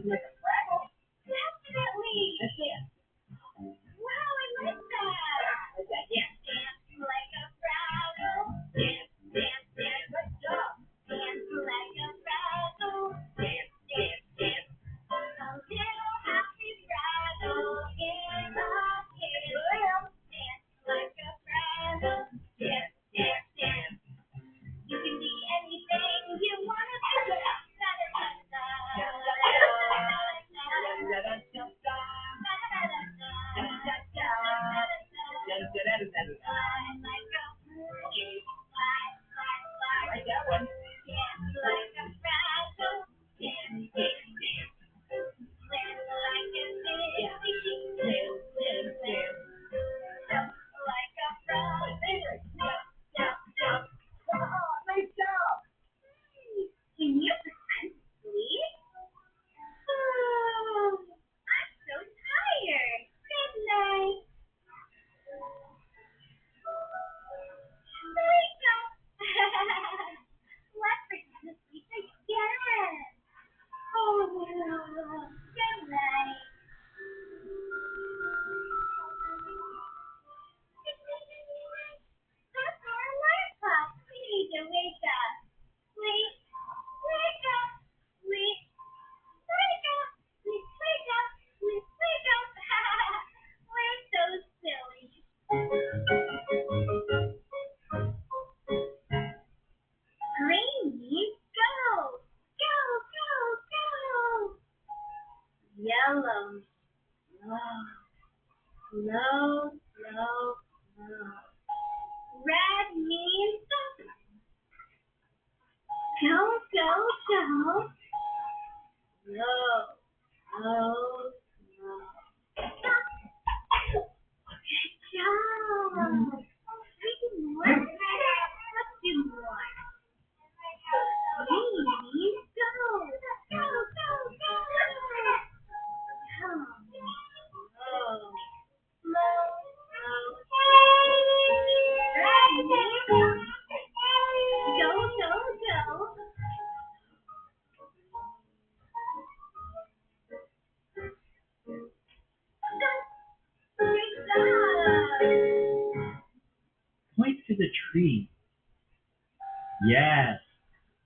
Definitely. Wow, I like that. Dance like a fraggle. Dance, dance, dance. Good job. Dance like a fraggle. Dance, dance, dance. A little happy fraggle in a cave. Dance like a fraggle. Dance, dance, dance. You can be anything you want to be. Da da da da. Da da da da da da da. Can you pretend to sleep? Oh, I'm so tired. Good night. Wake up. Let's pretend to sleep again. Oh, good night. That's our alarm clock. We need to wake up. Sleep. Wake up. Sleep. Wake up. Sleep. Wake up. Sleep. Wake up. We're so silly. Green means go. Go, go, go. Yellow. Slow, slow, slow. Red means go, go, go. Slow, slow, slow. Good job. We do more. Let's do more. Green means go. Go, go, go. Come. Slow, slow, slow. Red means go, go, go. Great job. Point to the tree. Yes,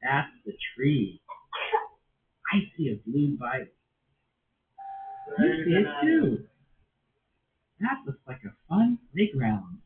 that's the tree. I see a blue bike. You see it too. That looks like a fun playground.